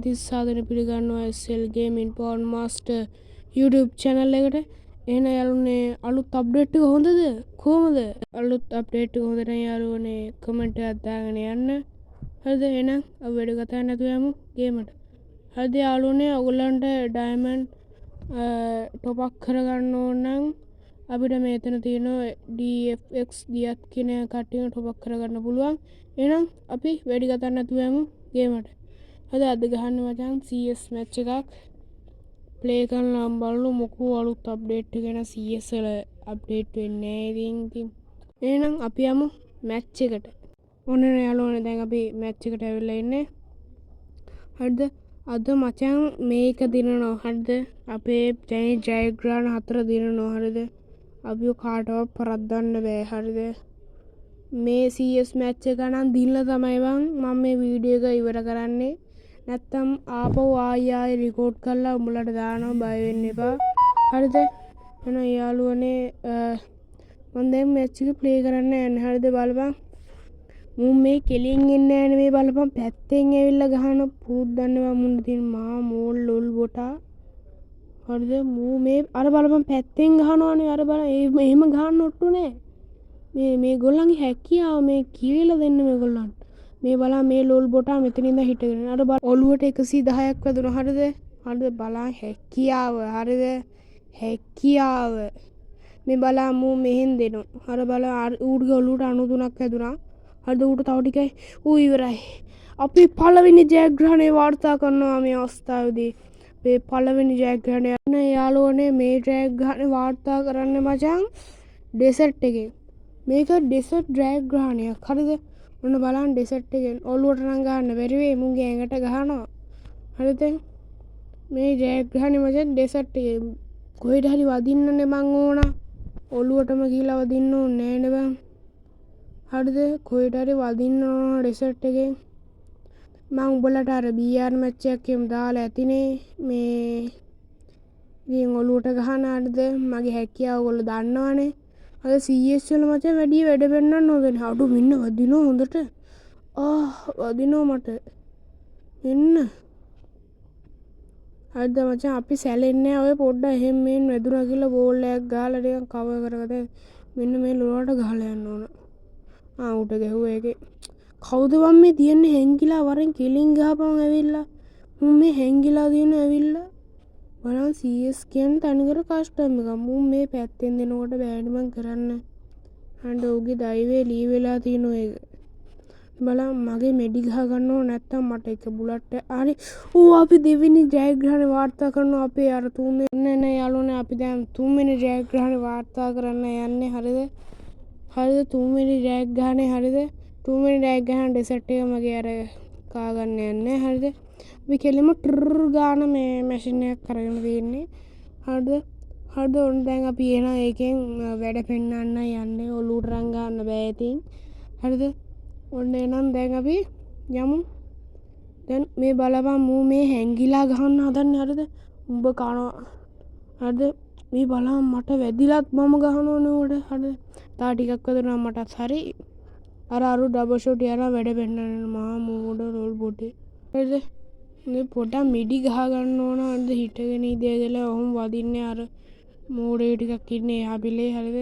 තිස්සාදන පිළිගන්නවා SL Gaming Porn Master YouTube channel එකට. එහෙනම් යාළුවනේ අලුත් අප්ඩේට් එක හොඳද? කොහමද? අලුත් අප්ඩේට් එක හොඳ නම් යාළුවනේ කමෙන්ට් එකක් දාගෙන යන්න. හරිද? එහෙනම් අපි වැඩ කතා නැතුව යමු ගේමට. හරිද යාළුවනේ ඔයගොල්ලන්ට ඩයමන්ඩ් ටොප් අප් කරගන්න ඕන නම් අපිට මෙතන තියෙනවා DFX දියත් කියන කට්ටිය ටොප් අප් කරගන්න පුළුවන්. එහෙනම් අපි වැඩි කතා නැතුව යමු ගේමට. හරිද? අද ගහන්න මචං CS මැච් එකක් ප්ලේ කරලා බලමු මොකෝ අලුත් අප්ඩේට් එක ගැන CS වල අප්ඩේට් වෙන්නේ නැහැ ඉතින්. එහෙනම් අපි යමු මැච් එකට. ඔන්න යාළුවනේ දැන් අපි මැච් එකට ඇවිල්ලා ඉන්නේ. හරිද? අද මචං මේක දිනනවා. හරිද? අපේ ජයග්‍රහණ 4 දිනනවා. හරිද? අපි කාටවත් පරද්දන්න බෑ. හරිද? මේ CS මැච් එක නම් දිනලා තමයි මම මේ වීඩියෝ එක ඉවර කරන්නේ. නැත්තම් ආපහු ආයෙ රෙකෝඩ් කරලා උඹලට දානවා බය වෙන්න එපා. හරිද? එහෙනම් යාළුවනේ මම දැන් මැච් එක ප්ලේ කරන්න යන්නේ. හරිද බලපන්. මුන් මේ කෙලින් එන්නේ නැහැ මේ බලපන් පැත්තෙන් ඇවිල්ලා ගහන පුරුද්දන්නවා මුන් තියෙන මා මෝල් ලොල් බොටා. හරිද? මූ මේ අර බලපන් පැත්තෙන් ගහනවානේ අර බලන්න එහෙම ගහන්න ඔට්ටු නෑ. මේ ගොල්ලන්ගේ හැකියාව මේ කියලා දෙන්න මේගොල්ලන්ට. මේ බලන්න මේ ලොල් බොටා මෙතන ඉඳන් හිටගෙන අර ඔලුවට 110ක් වැදුණා. හරිද? හරිද බලන්න හැකියාව. හරිද? හැකියාව. මේ බලන්න මූ මෙහෙන් දෙනවා. අර බලන්න ඌගේ ඔලුවට 93ක් වැදුණා. හරිද? ඌට තව ටිකයි ඌ ඉවරයි. අපි පළවෙනි ජයග්‍රහණය වාර්තා කරනවා මේ අවස්ථාවේදී. මේ පළවෙනි ජයග්‍රහණය යන යාළුවනේ මේ ජයග්‍රහණය වාර්තා කරන්න මචං ඩෙසර්ට් එකේ. මේක ඩෙසර්ට් ජයග්‍රහණයක්. හරිද? ඔන්න බලන්න ඩෙසර්ට් එකෙන් ඔලුවට නම් ගහන්න බැරි වෙයි මුන්ගේ ඇඟට ගහනවා. හරිද? මේ ජයග්‍රහණය මචං ඩෙසර්ට් එකේ කොහෙද හරි වදින්නනේ මං ඕන. ඔලුවටම ගිහලා වදින්න ඕනේ නෑනේ බං. හරිද? කොහෙද හරි වදින්න ඕන ඩෙසර්ට් එකේ. මම උඹලට අර BR මැච් එකක් එහෙම දාලා ඇතිනේ මේ ඉතින් ඔලුවට ගහන. හරිද? මගේ හැකියාව ඔයගොල්ලෝ දන්නවනේ. අද CS වල මචං වැඩි වැඩ පෙන්නන්න හොඳනේ. අඩු මෙන්න වදිනවා හොඳට. වදිනවා මට. එන්න. හරිද මචං අපි සැලෙන්නේ ඔය පොඩ්ඩක් එහෙම මෙන් වැදුනා කියලා බෝල් එකක් ගහලා ටිකක් කවර් කරගත්තා. මෙන්න මේ ලොලට ගහලා යන්න ඕන. උට ගැහුවා ඒකේ. කවුද වම් මේ තියන්නේ හැංගිලා වරෙන් කෙලින් ගහපන් ඇවිල්ලා. මුන් මේ හැංගිලා දින ඇවිල්ලා. බලන්න CS කියන්නේ තනිකර කස්ටම් එක. මුන් මේ පැත්තෙන් දෙනකොට බෑනේ මං කරන්න. අඬ උගේ දෛවේ ලී වෙලා තියෙන එක. බලන්න මගේ මෙඩි ගහ ගන්න ඕන නැත්තම් මට එක බුලට් හරි. අපි දෙවෙනි ජයග්‍රහණය වාර්තා කරනවා අපේ අර තුන්වෙනි නේ යාළුවනේ අපි දැන් තුන්වෙනි ජයග්‍රහණය වාර්තා කරන්න යන්නේ. හරිද? හරිද? තුන්වෙනි ජයග්‍රහණය. හරිද? තුන්වෙනි ජයග්‍රහණ ඩෙසර්ට් එක මගේ අර කා ගන්න යන්නේ. හරිද? අපි කෙලිම ට්‍රර් ගාන මේ මැෂින් එකක් කරගෙන තියෙන්නේ. හරිද? හරිද? ඔන්න දැන් අපි එන එකෙන් වැඩ පෙන්නන්න යන්නේ. ඔලුවට රන් ගන්න බෑ ඉතින්. හරිද? ඔන්න එනම් දැන් අපි යමු. දැන් මේ බලපන් මූ මේ හැංගිලා ගහන්න හදන්නේ. හරිද? උඹ කනවා. හරිද? මේ බලන්න මට වැදිලත් මම ගහනවනේ උඩ. හරිද? තා ටිකක් වදුනා මටත් හරි. අර ඩබල් ෂොට් යනවා වැඩ පෙන්නන්න මහා මෝඩ රෝල් බොටේ. හරිද? මේ පොඩක් මිඩි ගහ ගන්න ඕන. හරිද? හිටගෙන ඉඳලා ඔහොම වදින්නේ අර මෝඩේ ටිකක් ඉන්නේ එහා පිලේ. හරිද?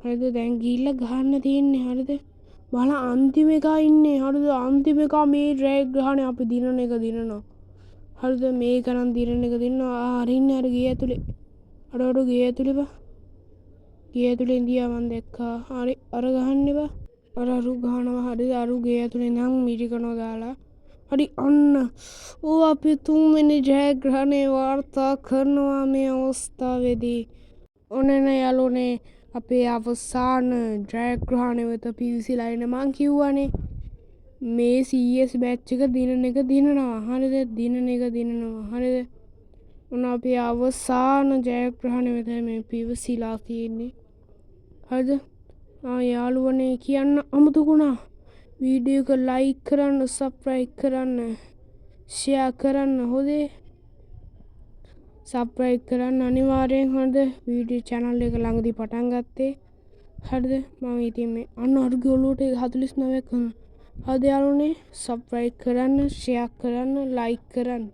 හරිද? දැන් ගිහිල්ලා ගහන්න තියෙන්නේ. හරිද? බලන්න අන්තිම එකා ඉන්නේ. හරිද? අන්තිම එකා මේ ජයග්‍රහණය අපි දිනන එක දිනනවා. හරිද? මේක නම් දිනන එක දිනනවා. අරින්නේ අර ගේ ඇතුලේ. අර ගේ ඇතුලේ බා. ගේ ඇතුලේ ඉඳියා මන් දැක්කා. හරි අර ගහන්න බා. අරු ගහනවා. හරිද? අරු ගේ ඇතුලේ නම් මිරි කනවා දාලා. හරි අන්න අපි තුන්වෙනි ජයග්‍රහණය වාර්තා කරනවා මේ අවස්ථාවේදී. ඔන්න යාළුවනේ අපේ අවසාන ජයග්‍රහණය වෙත පිවිසිලා ඉන්න මං කිව්වනේ මේ CS මැච් එක දිනන එක දිනනවා. හරිද? දිනන එක දිනනවා. හරිද? ඔන්න අපේ අවසාන ජයග්‍රහණය වෙත මේ පිවිසිලා තියෙන්නේ. හරිද? යාළුවනේ කියන්න අමතකුණා. වීඩියෝ එක ලයික් කරන්න, සබ්ස්ක්‍රයිබ් කරන්න, ෂෙයා කරන්න. හොඳේ. සබ්ස්ක්‍රයිබ් කරන්න අනිවාර්යෙන්. හරිද? වීඩියෝ channel එක ළඟදී පටන් ගත්තේ. හරිද? මම ඉතින් මේ අන්න අරුගේ ඔලුවට 49ක් හරිද යාළුවනේ සබ්ස්ක්‍රයිබ් කරන්න ෂෙයා කරන්න ලයික් කරන්න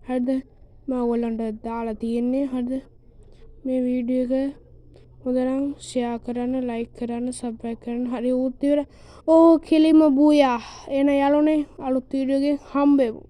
හරිද මම ඔයගොල්ලන්ට දාලා තියෙන්නේ හරිද මේ වීඩියෝ එක හොඳනම් ෂෙයා කරන්න ලයික් කරන්න සබ්ස්ක්‍රයිබ් කරන්න හරි උත් ඉවරයි ඕ කෙලිම බූයා එන යාළුවනේ අලුත් වීඩියෝ එකකින් හම්බෙමු